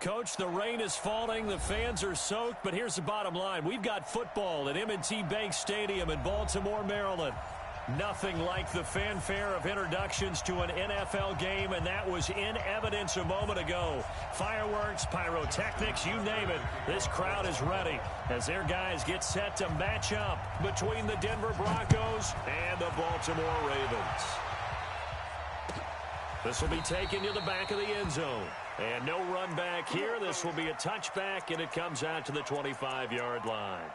Coach, the rain is falling, the fans are soaked, but here's the bottom line. We've got football at M&T Bank Stadium in Baltimore, Maryland. Nothing like the fanfare of introductions to an NFL game, and that was in evidence a moment ago. Fireworks, pyrotechnics, you name it. This crowd is ready as their guys get set to match up between the Denver Broncos and the Baltimore Ravens. This will be taken to the back of the end zone. And no run back here. This will be a touchback, and it comes out to the 25-yard line.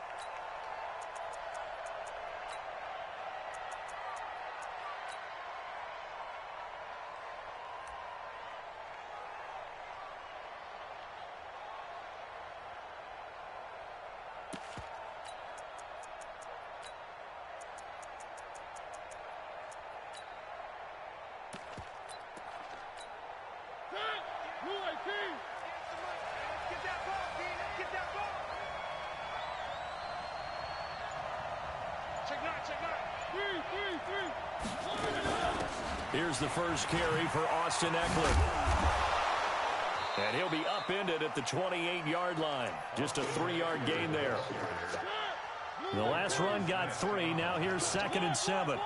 Here's the first carry for Austin Eckler. And he'll be upended at the 28-yard line. Just a 3-yard gain there. The last run got 3. Now here's 2nd and 7.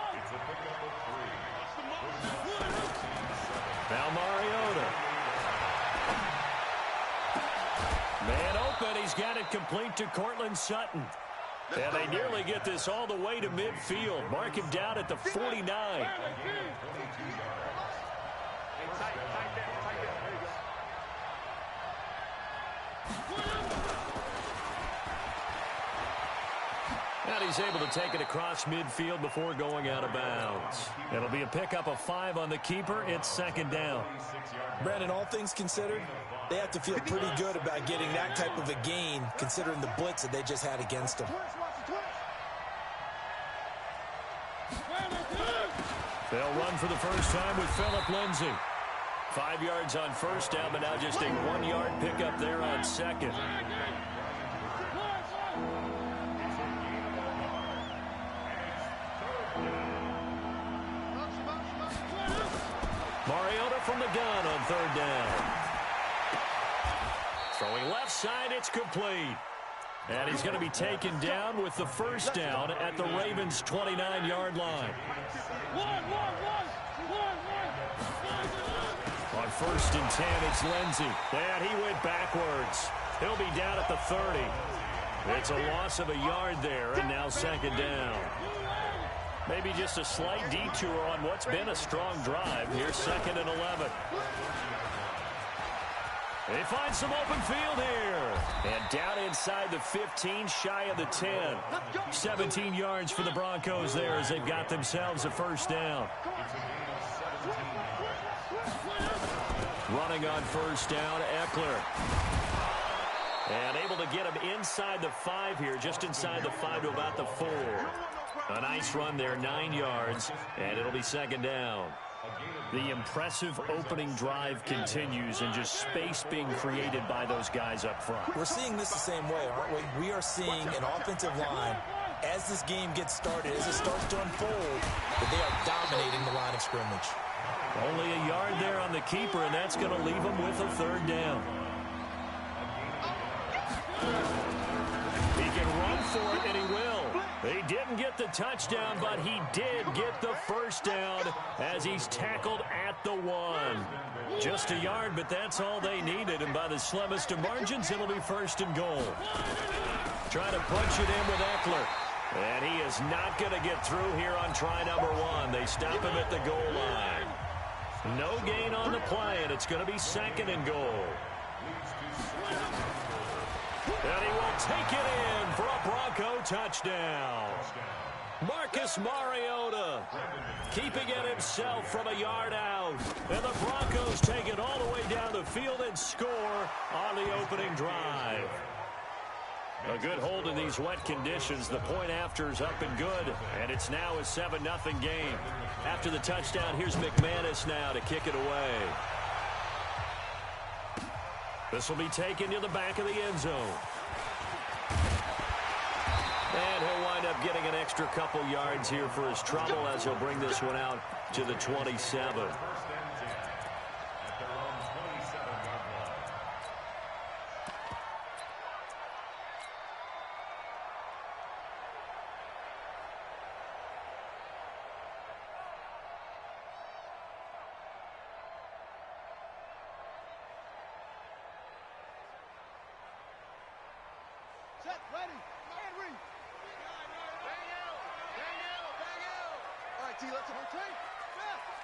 Now Mariota. Man open. He's got it complete to Cortland Sutton. And they nearly get this all the way to midfield. Mark him down at the 49. And he's able to take it across midfield before going out of bounds. It'll be a pickup of 5 on the keeper. It's 2nd down. Brandon, all things considered, they have to feel pretty good about getting that type of a gain, considering the blitz that they just had against them. They'll run for the first time with Phillip Lindsay. 5 yards on first down, but now just a 1-yard pickup there on 2nd. Mariota from the gun on 3rd down. Throwing left side, it's complete. And he's going to be taken down with the first down at the Ravens' 29-yard line. On 1st and 10, it's Lindsay. And he went backwards. He'll be down at the 30. It's a loss of a yard there, and now 2nd down. Maybe just a slight detour on what's been a strong drive. Here's 2nd and 11. They find some open field here. And down inside the 15, shy of the 10. 17 yards for the Broncos there as they've got themselves a first down. Running on first down, Eckler. And able to get him inside the 5 here, just inside the 5 to about the 4. A nice run there, 9 yards, and it'll be 2nd down. The impressive opening drive continues, and just space being created by those guys up front. We're seeing this the same way, aren't we? We are seeing an offensive line, as this game gets started, as it starts to unfold, that they are dominating the line of scrimmage. Only a yard there on the keeper, and that's going to leave him with a 3rd down. He can run for it, and he will. He didn't get the touchdown, but he did get the first down as he's tackled at the 1. Just a yard, but that's all they needed, and by the slimmest of margins, it'll be 1st and goal. Trying to punch it in with Eckler. And he is not going to get through here on try number 1. They stop him at the goal line. No gain on the play, and it's going to be 2nd and goal. And he will take it in for a Bronco touchdown. Marcus Mariota keeping it himself from a yard out. And the Broncos take it all the way down the field and score on the opening drive. A good hold in these wet conditions. The point after is up and good. And it's now a 7-0 game. After the touchdown, here's McManus now to kick it away. This will be taken to the back of the end zone. And he'll wind up getting an extra couple yards here for his trouble as he'll bring this one out to the 27. Set, ready. Man, read. All right, T, let's go.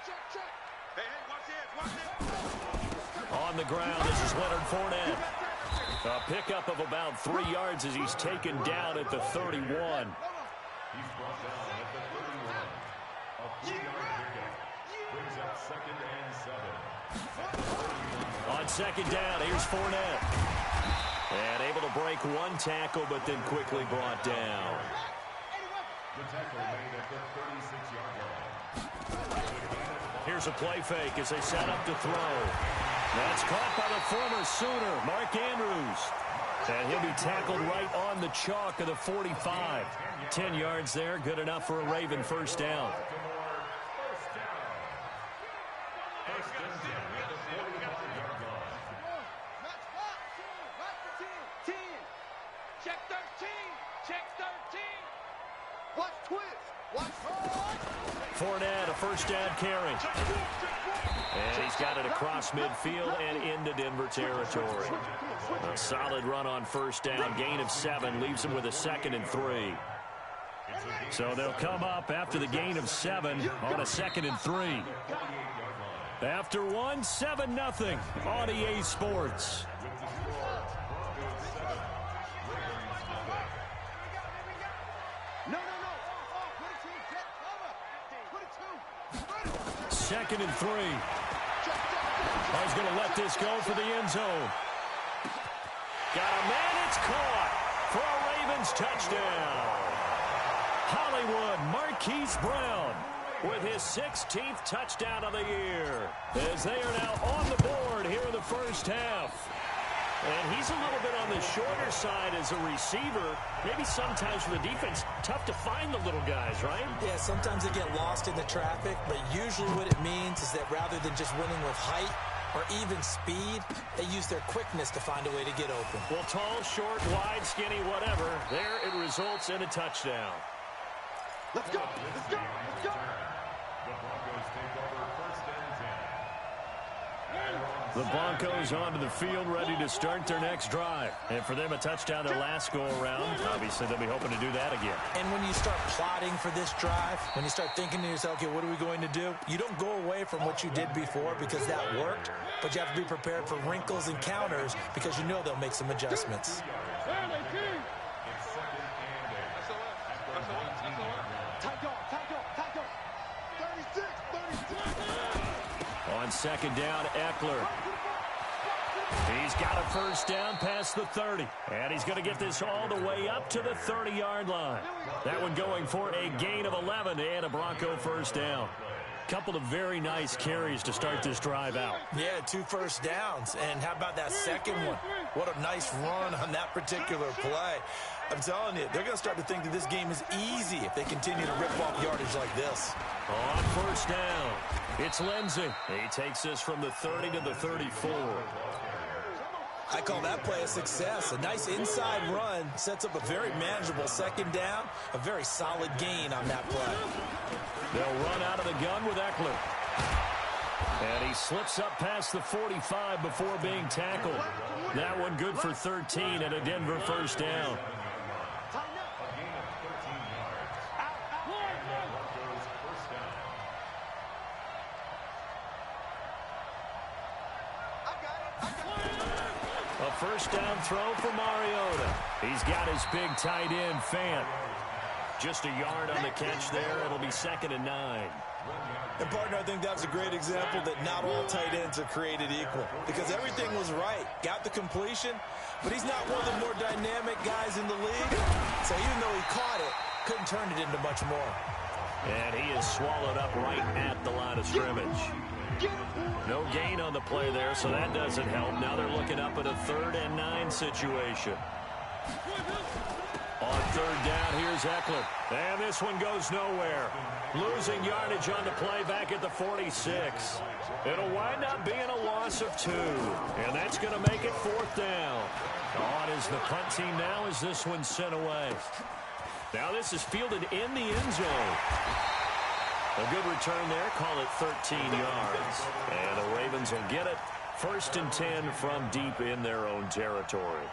Check, check. Hey, watch this, watch this. On the ground, this is Leonard Fournette. A pickup of about 3 yards as he's taken down at the 31. He's brought down at the 31. A 3-yard pickup. Brings up 2nd and 7. On second down, here's Fournette. And able to break one tackle, but then quickly brought down. The tackle made at the 36-yard line. Here's a play fake as they set up to throw. That's caught by the former Sooner, Mark Andrews. And he'll be tackled right on the chalk of the 45. 10 yards there, good enough for a Raven first down. First and 10 at the 45-yard line. Check 13. Check 13. Watch twist. Watch. Fournette, a first down carry. And he's got it across midfield and into Denver territory. A solid run on first down. Gain of 7 leaves him with a 2nd and 3. So they'll come up after the gain of 7 on a 2nd and 3. After 1, 7-0 on EA Sports. Second and 3. I was going to let this go for the end zone. Got a man, it's caught for a Ravens touchdown. Hollywood Marquise Brown with his 16th touchdown of the year, as they are now on the board here in the first half. And he's a little bit on the shorter side as a receiver. Maybe sometimes for the defense, tough to find the little guys, right? Yeah, sometimes they get lost in the traffic, but usually what it means is that rather than just winning with height or even speed, they use their quickness to find a way to get open. Well, tall, short, wide, skinny, whatever, there it results in a touchdown. Let's go. Let's go. Let's go. The Broncos take over first and 10. The Broncos onto the field, ready to start their next drive. And for them, a touchdown their last go-around. Obviously, they'll be hoping to do that again. And when you start plotting for this drive, when you start thinking to yourself, okay, what are we going to do? You don't go away from what you did before because that worked, but you have to be prepared for wrinkles and counters because you know they'll make some adjustments. It's 2nd and 8. At the 19-yard line. Tackle. 36. On second down, Eckler. He's got a first down past the 30. And he's going to get this all the way up to the 30-yard line. That one going for a gain of 11 and a Bronco first down. Couple of very nice carries to start this drive out. Yeah, 2 first downs. And how about that second one? What a nice run on that particular play. I'm telling you, they're going to start to think that this game is easy if they continue to rip off yardage like this. On first down, it's Lindsey. He takes this from the 30 to the 34. I call that play a success. A nice inside run sets up a very manageable second down. A very solid gain on that play. They'll run out of the gun with Eckler. And he slips up past the 45 before being tackled. That one good for 13 and a Denver first down. A gain of 13 yards. Broncos first down. A first down throw for Mariota. He's got his big tight end, Fant. Just a yard on the catch there. It'll be 2nd and 9. And, partner, I think that's a great example that not all tight ends are created equal because everything was right. Got the completion, but he's not one of the more dynamic guys in the league. So even though he caught it, couldn't turn it into much more. And he is swallowed up right at the line of scrimmage. No gain on the play there, so that doesn't help. Now they're looking up at a 3rd and 9 situation. On 3rd down, here's Eckler. And this one goes nowhere. Losing yardage on the play back at the 46. It'll wind up being a loss of 2. And that's going to make it 4th down. On is the punt team now as this one's sent away. Now this is fielded in the end zone. A good return there. Call it 13 yards. And the Ravens will get it. 1st and 10 from deep in their own territory.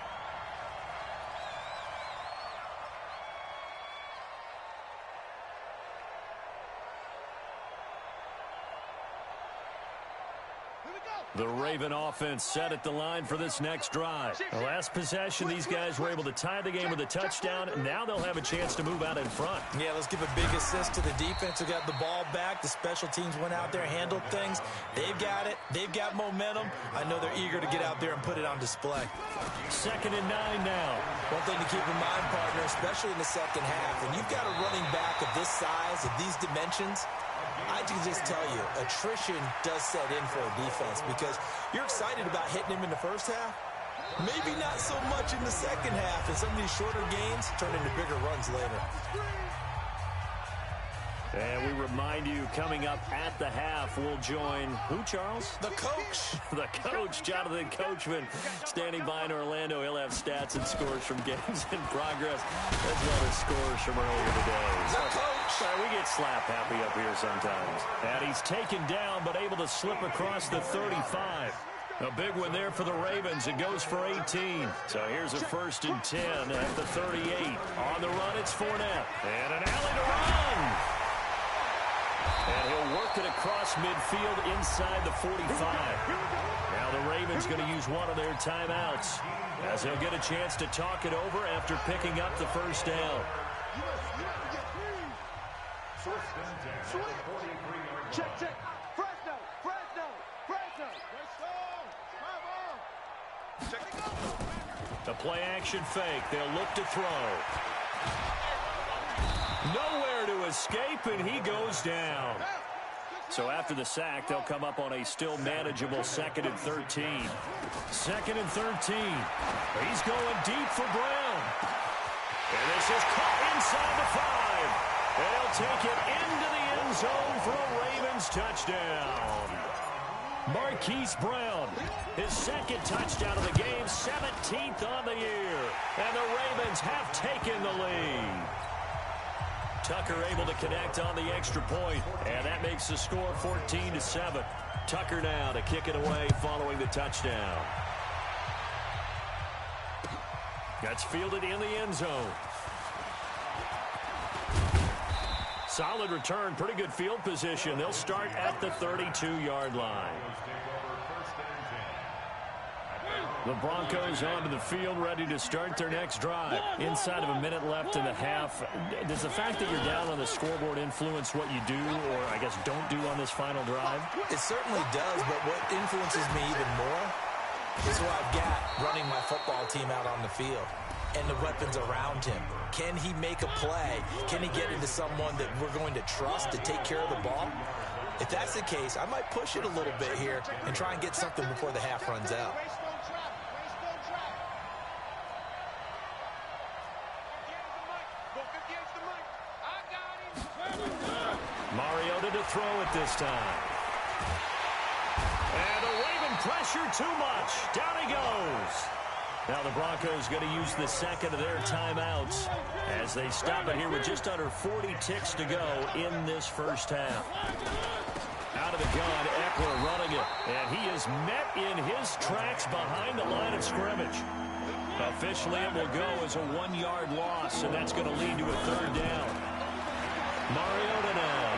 The Raven offense set at the line for this next drive. The last possession, these guys were able to tie the game with a touchdown. Now they'll have a chance to move out in front. Yeah, let's give a big assist to the defense who got the ball back. The special teams went out there, handled things. They've got it. They've got momentum. I know they're eager to get out there and put it on display. 2nd and 9 now. One thing to keep in mind, partner, especially in the second half, when you've got a running back of this size, of these dimensions, I can just tell you, attrition does set in for a defense because you're excited about hitting him in the first half. Maybe not so much in the second half, and some of these shorter gains turn into bigger runs later. And we remind you, coming up at the half, we'll join who, Charles? The coach. The coach, Jonathan Coachman, standing by in Orlando. He'll have stats and scores from games in progress, as well as scores from earlier today. The coach. We get slap happy up here sometimes. And he's taken down, but able to slip across the 35. A big one there for the Ravens. It goes for 18. So here's a 1st and 10 at the 38. On the run, it's Fournette. And an alley to run. And he'll work it across midfield inside the 45. Now the Ravens going to use one of their timeouts as he'll get a chance to talk it over after picking up the first down. Check, check. Fresno, Fresno, Fresno. Check it out. The play action fake. They'll look to throw. Nowhere to escape, and he goes down. So after the sack, they'll come up on a still manageable 2nd and 13. 2nd and 13. He's going deep for Brown. And this is caught inside the 5. And he'll take it into the end zone for a Ravens touchdown. Marquise Brown, his 2nd touchdown of the game, 17th on the year. And the Ravens have taken the lead. Tucker able to connect on the extra point, and that makes the score 14-7. Tucker now to kick it away following the touchdown. That's fielded in the end zone. Solid return, pretty good field position. They'll start at the 32-yard line. The Broncos onto the field, ready to start their next drive. Inside of a minute left in the half. Does the fact that you're down on the scoreboard influence what you do, or I guess don't do on this final drive? It certainly does, but what influences me even more is who I've got running my football team out on the field and the weapons around him. Can he make a play? Can he get into someone that we're going to trust to take care of the ball? If that's the case, I might push it a little bit here and try and get something before the half runs out. Mariota to throw it this time. And the Raven pressure too much. Down he goes. Now the Broncos going to use the 2nd of their timeouts as they stop it here with just under 40 ticks to go in this first half. Out of the gun, Eckler running it. And he is met in his tracks behind the line of scrimmage. Officially, it will go as a 1-yard loss, and that's going to lead to a 3rd down. Mariota now.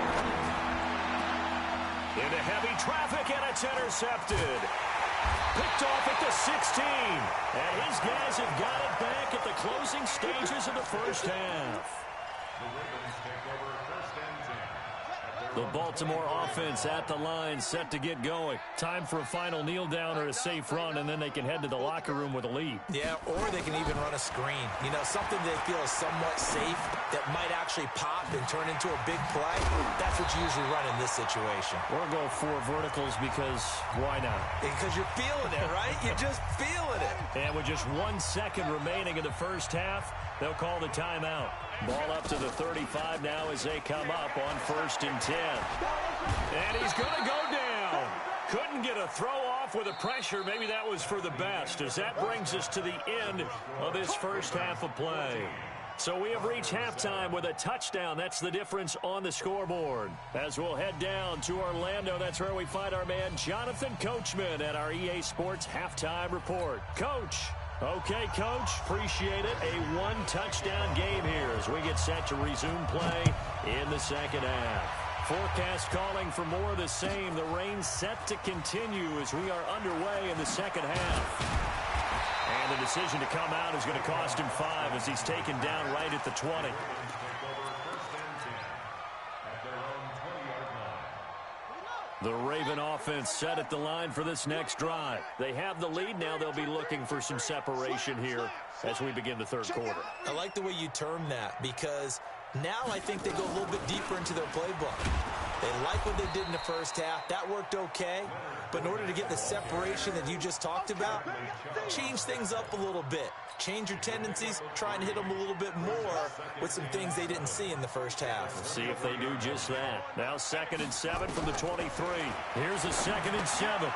Into heavy traffic, and it's intercepted. Picked off at the 16. And his guys have got it back at the closing stages of the first half. The Ravens take over 1st and 10. The Baltimore offense at the line, set to get going. Time for a final kneel down or a safe run, and then they can head to the locker room with a lead. Yeah, or they can even run a screen. You know, something they feel is somewhat safe that might actually pop and turn into a big play. That's what you usually run in this situation. Or go 4 verticals because why not? Because you're feeling it, right? You're just feeling it. And with just 1 second remaining in the first half, they'll call the timeout. Ball up to the 35 now as they come up on 1st and 10. And he's going to go down. Couldn't get a throw off with the pressure. Maybe that was for the best, as that brings us to the end of this first half of play. So we have reached halftime with a touchdown. That's the difference on the scoreboard. As we'll head down to Orlando, that's where we find our man Jonathan Coachman at our EA Sports Halftime Report. Coach. Okay, Coach, appreciate it. A 1-touchdown game here as we get set to resume play in the second half. Forecast calling for more of the same. The rain set to continue as we are underway in the second half. And the decision to come out is going to cost him 5 as he's taken down right at the 20. The Raven offense set at the line for this next drive. They have the lead now. They'll be looking for some separation here as we begin the third quarter. I like the way you term that because now I think they go a little bit deeper into their playbook. They like what they did in the first half. That worked okay. But in order to get the separation that you just talked about, change things up a little bit. Change your tendencies, try and hit them a little bit more with some things they didn't see in the first half. See if they do just that. Now 2nd and 7 from the 23. Here's a 2nd and 7.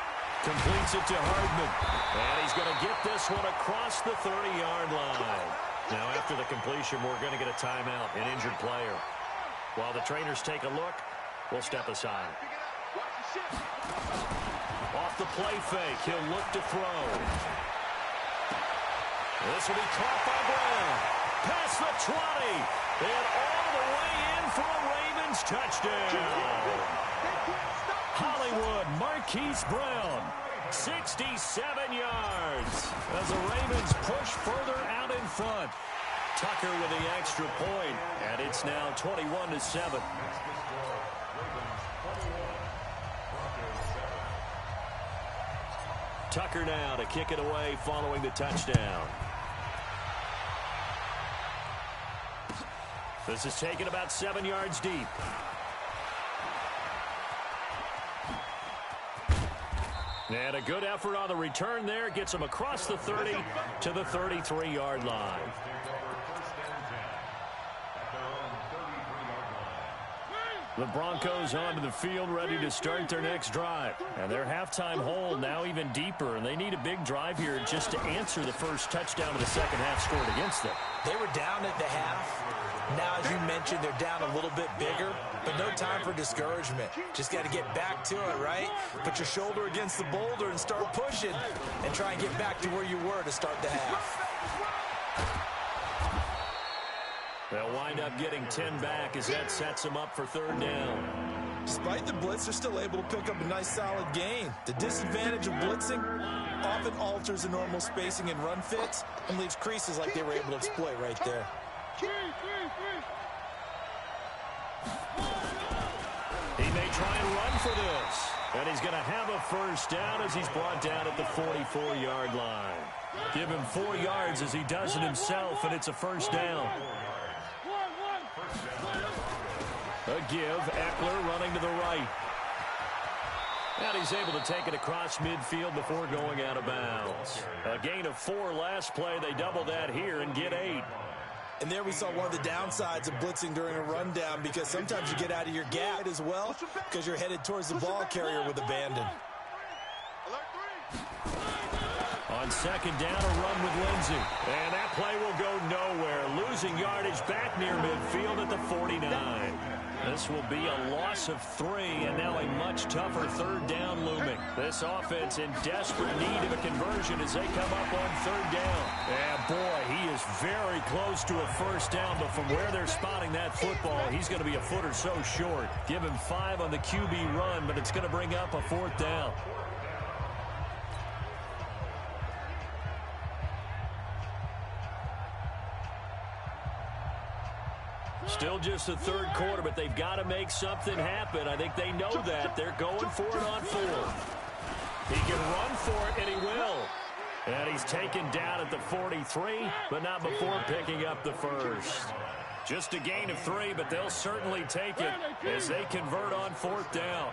Completes it to Hardman. And he's going to get this one across the 30-yard line. Now after the completion, we're going to get a timeout, an injured player. While the trainers take a look, we'll step aside. Off the play fake, he'll look to throw. This will be caught by Brown. Past the 20. And all the way in for a Ravens touchdown. Hollywood Marquise Brown, 67 yards. As the Ravens push further out in front. Tucker with the extra point. And it's now 21-7. Tucker now to kick it away following the touchdown. This is taken about 7 yards deep. And a good effort on the return there. Gets him across the 30 to the 33-yard line. The Broncos onto the field ready to start their next drive. And their halftime hole now even deeper. And they need a big drive here just to answer the first touchdown of the second half scored against them. They were down at the half. Now, as you mentioned, they're down a little bit bigger, but no time for discouragement. Just got to get back to it, right? Put your shoulder against the boulder and start pushing and try and get back to where you were to start the half. They'll wind up getting 10 back as that sets them up for 3rd down. Despite the blitz, they're still able to pick up a nice solid gain. The disadvantage of blitzing often alters the normal spacing and run fits and leaves creases like they were able to exploit right there. He may try and run for this. And he's going to have a first down as he's brought down at the 44-yard line. Give him 4 yards as he does it himself, and it's a first down. A give, Eckler running to the right. And he's able to take it across midfield before going out of bounds. A gain of 4 last play. They double that here and get 8. And there we saw one of the downsides of blitzing during a rundown because sometimes you get out of your gap as well because you're headed towards the ball carrier with abandon. On 2nd down, a run with Lindsey. And that play will go nowhere. Losing yardage back near midfield at the 49. This will be a loss of 3, and now a much tougher 3rd down looming. This offense in desperate need of a conversion as they come up on 3rd down. And boy, he is very close to a first down, but from where they're spotting that football, he's going to be a foot or so short. Give him 5 on the QB run, but it's going to bring up a 4th down. Still just the 3rd quarter, but they've got to make something happen. I think they know that. They're going for it on 4th. He can run for it, and he will. And he's taken down at the 43, but not before picking up the first. Just a gain of 3, but they'll certainly take it as they convert on 4th down.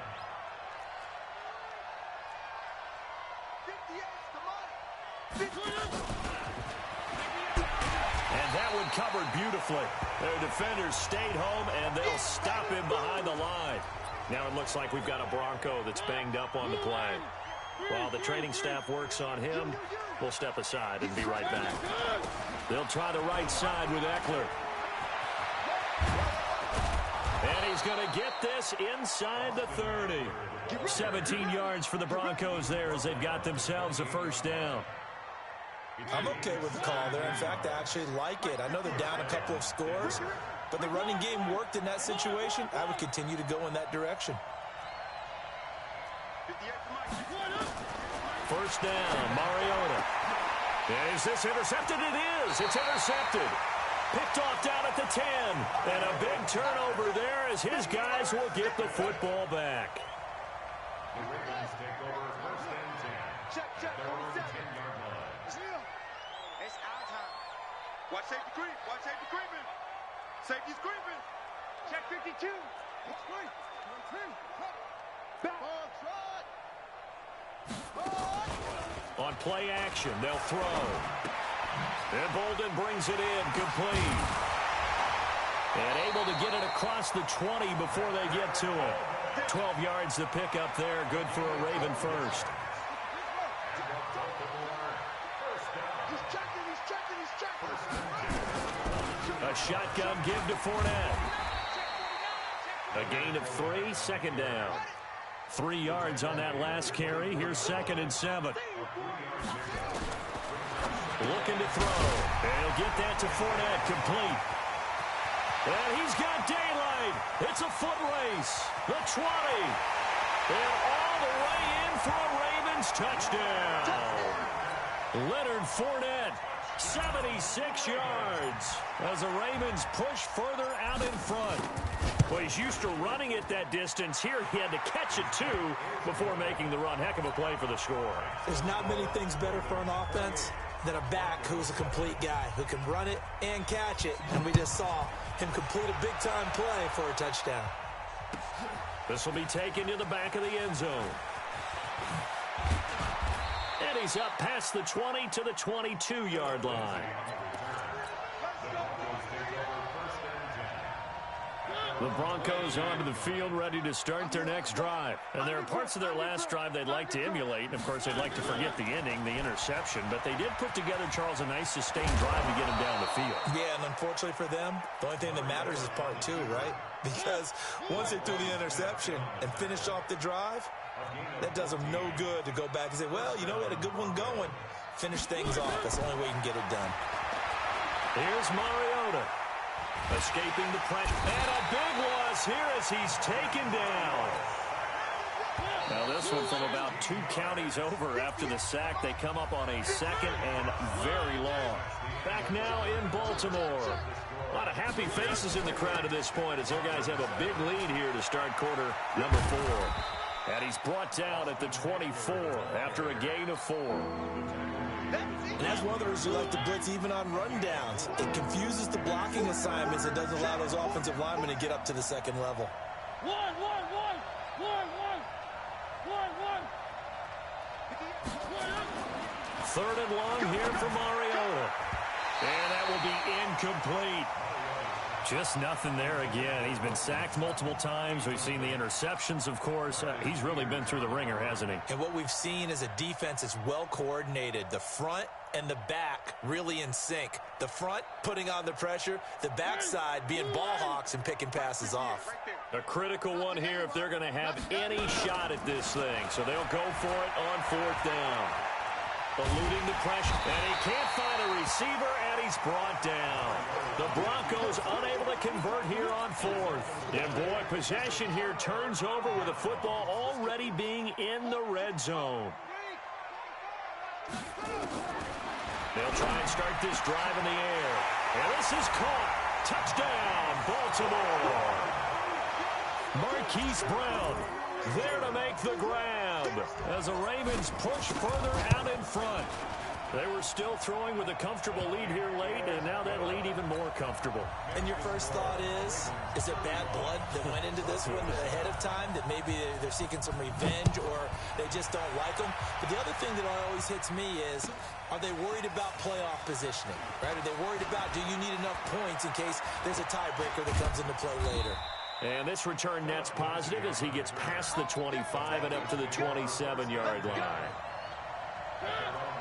And that one covered beautifully. Their defenders stayed home, and they'll stop him behind the line. Now it looks like we've got a Bronco that's banged up on the play. While the training staff works on him, we'll step aside and be right back. They'll try the right side with Eckler. And he's going to get this inside the 30. 17 yards for the Broncos there as they've got themselves a first down. I'm okay with the call there. In fact, I actually like it. I know they're down a couple of scores, but the running game worked in that situation. I would continue to go in that direction. First down, Mariota. Is this intercepted? It is. It's intercepted. Picked off down at the 10. And a big turnover there as his guys will get the football back. The Ravens take over first and 10. Check, check. Their own 10-yard line. It's our time. Watch safety creep. Watch safety creeping. Safety's creeping. Check 52. It's creep. Back. On play action, they'll throw. And Bolden brings it in, complete. And able to get it across the 20 before they get to it. 12 yards to pick up there, good for a Raven first. He's checking. A shotgun give to Fournette. A gain of 3, second down. 3 yards on that last carry. Here's 2nd and 7. Looking to throw. And he'll get that to Fournette, complete. And he's got daylight. It's a foot race. The 20. And all the way in for a Ravens touchdown. Leonard Fournette, 76 yards. As the Ravens push further out in front. Well, he's used to running it that distance. Here he had to catch it, too, before making the run. Heck of a play for the score. There's not many things better for an offense than a back who's a complete guy who can run it and catch it. And we just saw him complete a big-time play for a touchdown. This will be taken to the back of the end zone. And he's up past the 20 to the 22-yard line. The Broncos onto the field, ready to start their next drive. And there are parts of their last drive they'd like to emulate. And, of course, they'd like to forget the ending, the interception. But they did put together, Charles, a nice sustained drive to get him down the field. Yeah, and unfortunately for them, the only thing that matters is part 2, right? Because once they threw the interception and finished off the drive, that does them no good to go back and say, well, you know, we had a good one going. Finish things off. That's the only way you can get it done. Here's Mariota. Escaping the pressure. And a big loss here as he's taken down. Now this one from about 2 counties over after the sack. They come up on a 2nd and very long. Back now in Baltimore. A lot of happy faces in the crowd at this point as their guys have a big lead here to start quarter number 4. And he's brought down at the 24 after a gain of 4. And that's one of the reasons we like to blitz even on rundowns. It confuses the blocking assignments. It doesn't allow those offensive linemen to get up to the second level. Third and long here for Mariota. And that will be incomplete. Just nothing there again. He's been sacked multiple times. We've seen the interceptions, of course. He's really been through the ringer, hasn't he? And what we've seen is a defense that's well coordinated. The front and the back really in sync. The front putting on the pressure. The backside being ball hawks and picking passes off. A critical one here if they're going to have any shot at this thing. So they'll go for it on 4th down. Eluding the pressure, and he can't find a receiver, and he's brought down. The Broncos unable to convert here on 4th. And boy, possession here turns over with the football already being in the red zone. They'll try and start this drive in the air. And this is caught. Touchdown, Baltimore. Marquise Brown there to make the grab as the Ravens push further out in front. They were still throwing with a comfortable lead here late, and now that lead even more comfortable. And your first thought is it bad blood that went into this one ahead of time, that maybe they're seeking some revenge or they just don't like them? But the other thing that always hits me is, are they worried about playoff positioning? Right? Are they worried about, do you need enough points in case there's a tiebreaker that comes into play later? And this return net's positive as he gets past the 25 and up to the 27-yard line.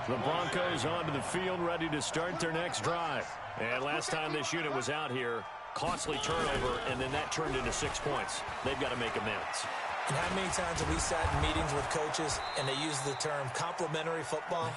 The Broncos onto the field, ready to start their next drive. And last time this unit was out here, costly turnover, and then that turned into 6 points. They've got to make amends. And how many times have we sat in meetings with coaches and they use the term complementary football?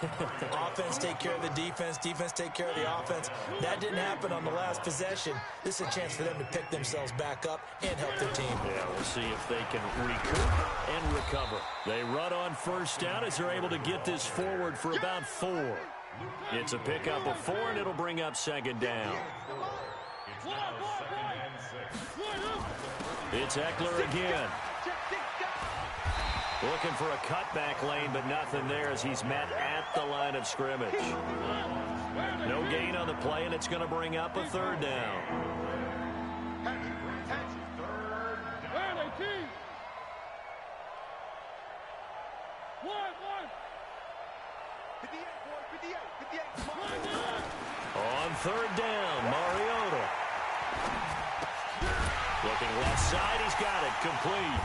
Offense take care of the defense, defense take care of the offense. That didn't happen on the last possession. This is a chance for them to pick themselves back up and help their team. Yeah, we'll see if they can recoup and recover. They run on first down as they're able to get this forward for about 4. It's a pickup of 4, and it'll bring up second down. It's Eckler again. Looking for a cutback lane, but nothing there as he's met at the line of scrimmage. No gain on the play, and it's going to bring up a 3rd down. On 3rd down, Mariota. Looking left side, he's got it, complete.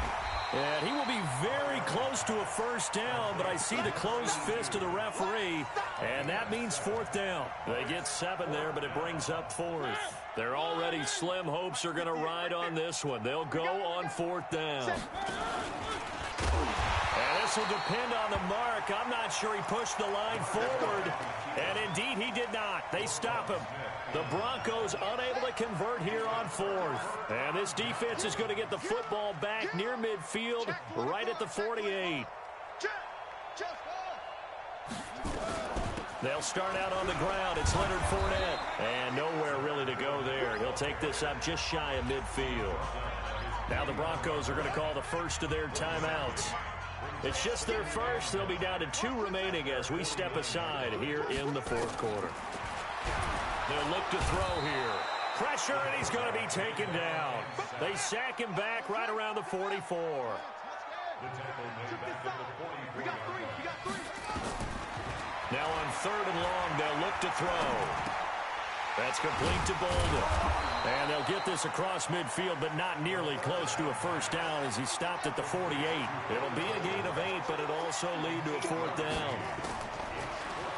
And he will be very close to a 1st down, but I see the closed fist of the referee, and that means 4th down. They get 7 there, but it brings up 4th. Their already slim hopes are going to ride on this one. They'll go on 4th down. And this will depend on the mark. I'm not sure he pushed the line forward, and indeed he did not. They stop him. The Broncos unable to convert here on 4th. And this defense is going to get the football back near midfield, right at the 48. They'll start out on the ground. It's Leonard Fournette. And nowhere really to go there. He'll take this up just shy of midfield. Now the Broncos are going to call the first of their timeouts. It's just their first. They'll be down to 2 remaining as we step aside here in the 4th quarter. They'll look to throw here. Pressure, and he's going to be taken down. They sack him back right around the 44. Now on 3rd and long, they'll look to throw. That's complete to Bolden. And they'll get this across midfield, but not nearly close to a 1st down as he stopped at the 48. It'll be a gain of 8, but it'll also lead to a 4th down.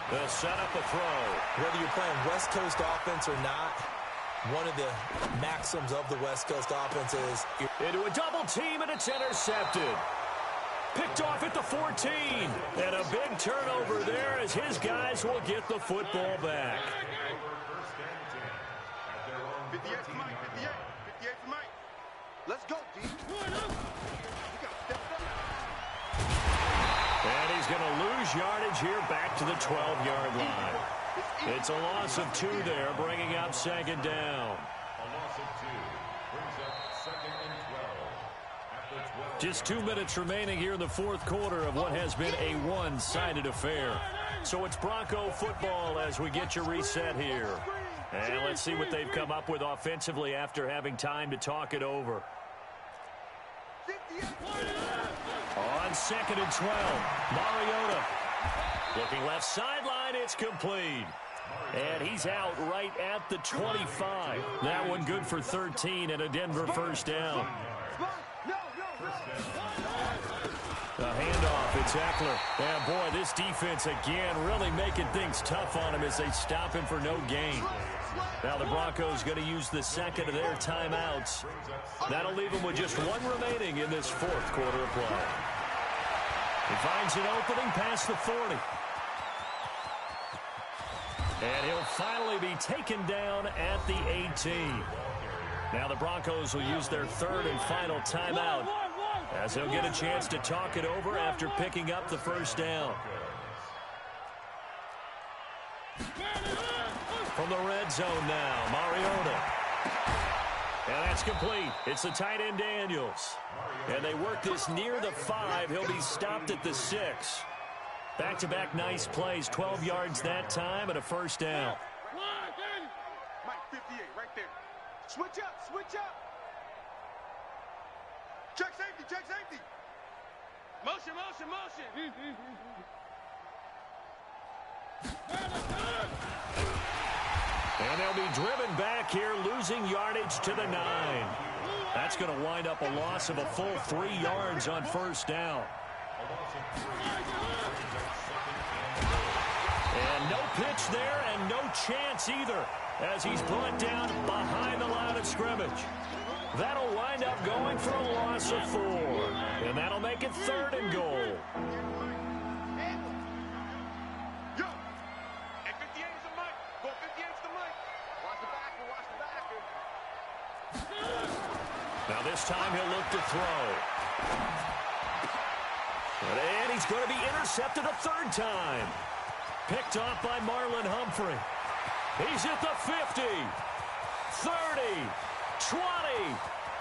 They'll set up a throw. Whether you're playing West Coast offense or not, one of the maxims of the West Coast offense is... Into a double team, and it's intercepted. Picked off at the 14. And a big turnover there as his guys will get the football back. 58 for Mike, 58. 58 for Mike. Let's go, D. You got to step up. And he's going to lose yardage here back to the 12-yard line. It's a loss of 2 there, bringing up second down. A loss of 2 brings up 2nd and 12 at the 12. Just 2 minutes remaining here in the 4th quarter of what has been a one-sided affair. So it's Bronco football as we get your reset here. And let's see what they've come up with offensively after having time to talk it over. On 2nd and 12, Mariota. Looking left sideline, it's complete. And he's out right at the 25. That one good for 13 and a Denver 1st down. The handoff, it's Eckler. And boy, this defense again really making things tough on him as they stop him for no gain. Now the Broncos going to use the 2nd of their timeouts. That'll leave them with just 1 remaining in this 4th quarter of play. He finds an opening past the 40. And he'll finally be taken down at the 18. Now the Broncos will use their 3rd and final timeout as they'll get a chance to talk it over after picking up the 1st down. From the red zone now, Mariota. And that's complete. It's the tight end Daniels. And they work this near the 5. He'll be stopped at the 6. Back-to-back nice plays, 12 yards that time and a 1st down. Mike, 58, right there. Switch up, switch up. Check safety, check safety. Motion, motion, motion. And they'll be driven back here, losing yardage to the 9. That's going to wind up a loss of a full 3 yards on 1st down. And no pitch there and no chance either as he's brought down behind the line of scrimmage. That'll wind up going for a loss of 4. And that'll make it 3rd and goal. Yo, hey, 58 is the mic. Go 58 is the mic. Watch the backer, watch the backer. Now this time he'll look to throw. And he's going to be intercepted a 3rd time. Picked off by Marlon Humphrey. He's at the 50, 30, 20,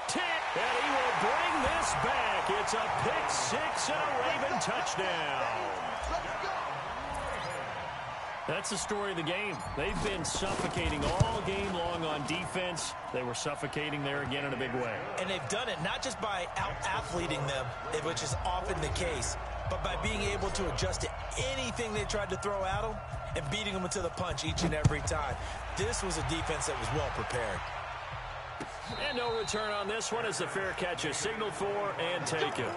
10, and he will bring this back. It's a pick 6 and a Raven touchdown. That's the story of the game. They've been suffocating all game long on defense. They were suffocating there again in a big way. And they've done it not just by out-athleting them, which is often the case, but by being able to adjust to anything they tried to throw at them and beating them into the punch each and every time. This was a defense that was well prepared. And no return on this one as the fair catch is signaled for and taken.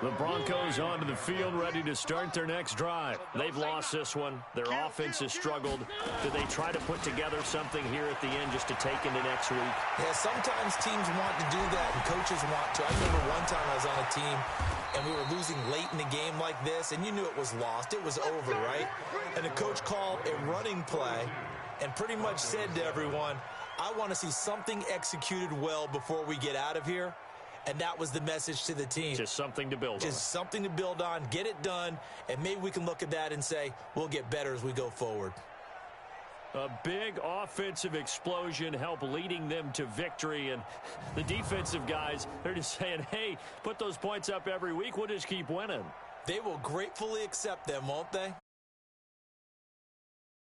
The Broncos onto the field, ready to start their next drive. They've lost this one. Their offense has struggled. Do they try to put together something here at the end just to take into next week? Yeah, sometimes teams want to do that and coaches want to. I remember one time I was on a team and we were losing late in the game like this, and you knew it was lost. It was over, right? And the coach called a running play and pretty much said to everyone, I want to see something executed well before we get out of here. And that was the message to the team. Just something to build on. Just something to build on, get it done, and maybe we can look at that and say, we'll get better as we go forward. A big offensive explosion helped leading them to victory. And the defensive guys, they're just saying, hey, put those points up every week. We'll just keep winning. They will gratefully accept them, won't they?